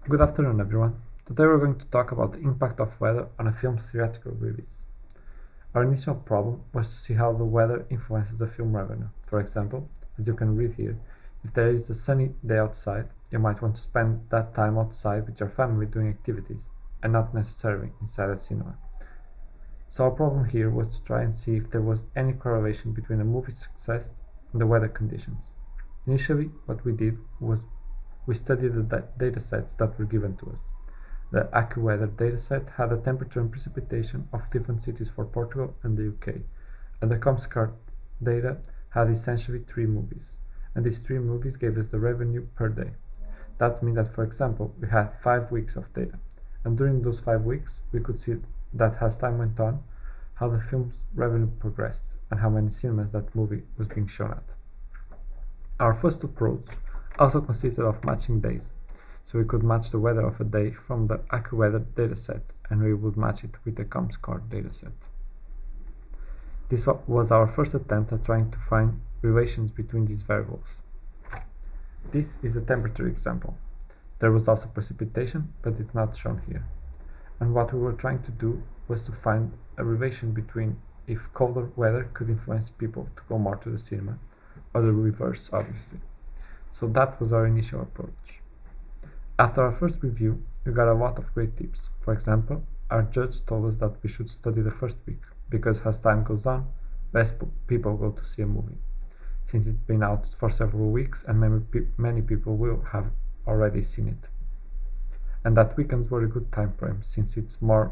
Good afternoon, everyone. Today we're going to talk about the impact of weather on a film's theatrical release. Our initial problem was to see how the weather influences the film revenue. For example, as you can read here, if there is a sunny day outside, you might want to spend that time outside with your family doing activities, and not necessarily inside a cinema. So our problem here was to try and see if there was any correlation between a movie's success and the weather conditions. Initially, what we did was we studied the datasets that were given to us. The AccuWeather dataset had the temperature and precipitation of different cities for Portugal and the UK, and the Comscore data had essentially 3 movies, and these 3 movies gave us the revenue per day. That means that, for example, we had 5 weeks of data, and during those 5 weeks we could see that as time went on, how the film's revenue progressed and how many cinemas that movie was being shown at. Our first approach also consisted of matching days, so we could match the weather of a day from the AccuWeather dataset and we would match it with the Comscore dataset. This was our first attempt at trying to find relations between these variables. This is the temperature example. There was also precipitation, but it's not shown here. And what we were trying to do was to find a relation between if colder weather could influence people to go more to the cinema, or the reverse, obviously. So that was our initial approach. After our first review, we got a lot of great tips. For example, our judge told us that we should study the first week, because as time goes on, less people go to see a movie, since it's been out for several weeks and many people will have already seen it. And that weekends were a good time frame, since it's more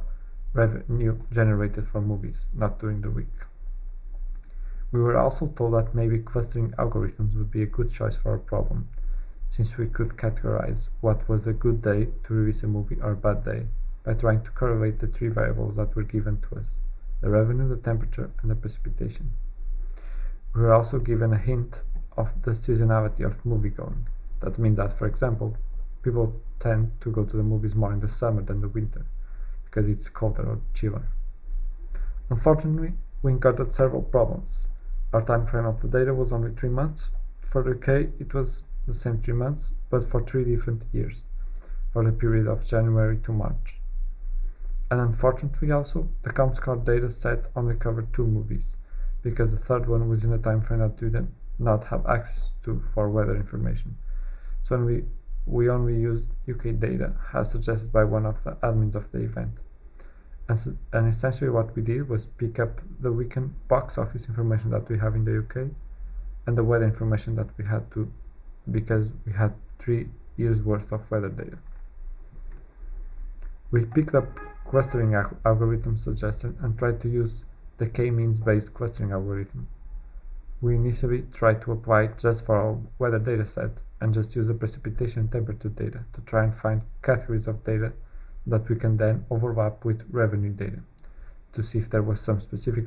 revenue generated for movies, not during the week. We were also told that maybe clustering algorithms would be a good choice for our problem, since we could categorize what was a good day to release a movie or a bad day by trying to correlate the 3 variables that were given to us: the revenue, the temperature, and the precipitation. We were also given a hint of the seasonality of moviegoing. That means that, for example, people tend to go to the movies more in the summer than the winter, because it's colder or chiller. Unfortunately, we encountered several problems. Our time frame of the data was only 3 months. For the UK, it was the same 3 months, but for 3 different years, for the period of January to March. And unfortunately also, the Comscore data set only covered 2 movies, because the third one was in a time frame that we did not have access to for weather information. So we only used UK data, as suggested by one of the admins of the event. And essentially what we did was pick up the weekend box office information that we have in the UK and the weather information that we had to, because we had 3 years worth of weather data. We picked up clustering algorithm suggested and tried to use the k-means based clustering algorithm. We initially tried to apply it just for our weather dataset and just use the precipitation and temperature data to try and find categories of data that we can then overlap with revenue data to see if there was some specific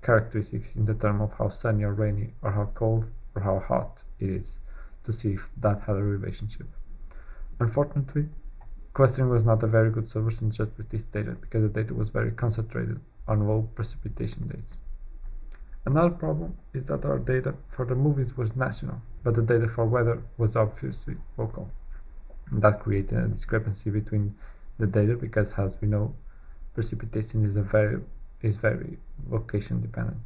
characteristics in the term of how sunny or rainy or how cold or how hot it is, to see if that had a relationship. Unfortunately, clustering was not a very good solution just with this data, because the data was very concentrated on low precipitation days. Another problem is that our data for the movies was national, but the data for weather was obviously local. And that created a discrepancy between the data, because as we know, precipitation is very location dependent.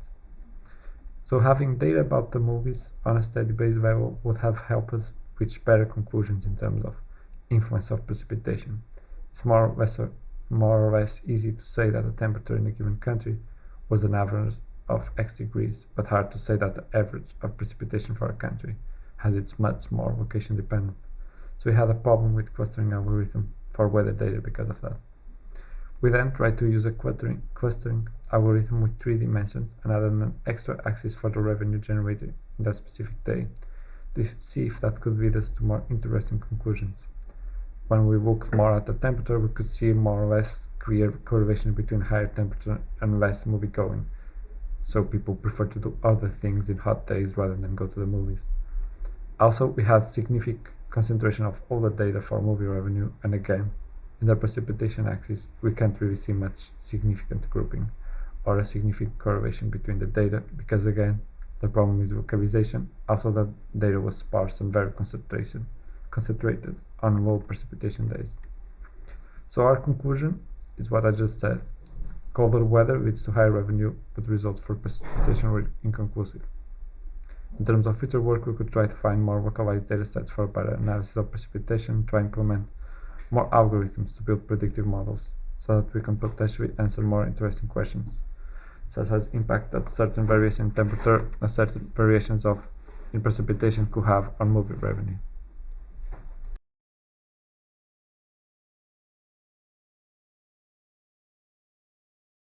So having data about the movies on a steady base level would have helped us reach better conclusions in terms of influence of precipitation. It's more or less easy to say that the temperature in a given country was an average of X degrees, but hard to say that the average of precipitation for a country, as it's much more location dependent. So we had a problem with clustering algorithm for weather data because of that. We then tried to use a clustering algorithm with 3 dimensions and added an extra axis for the revenue generated in that specific day to see if that could lead us to more interesting conclusions. When we looked more at the temperature, we could see more or less clear correlation between higher temperature and less movie going. So people prefer to do other things in hot days rather than go to the movies. Also, we had significant concentration of all the data for movie revenue, and again, in the precipitation axis, we can't really see much significant grouping or a significant correlation between the data, because again, the problem is localization. Also, the data was sparse and very concentrated, on low precipitation days. So our conclusion is what I just said. Colder weather leads to higher revenue, but results for precipitation were inconclusive. In terms of future work, we could try to find more localized datasets for better analysis of precipitation, try to implement more algorithms to build predictive models, so that we can potentially answer more interesting questions, such as impact that certain variation in temperature and certain variations in precipitation could have on movie revenue.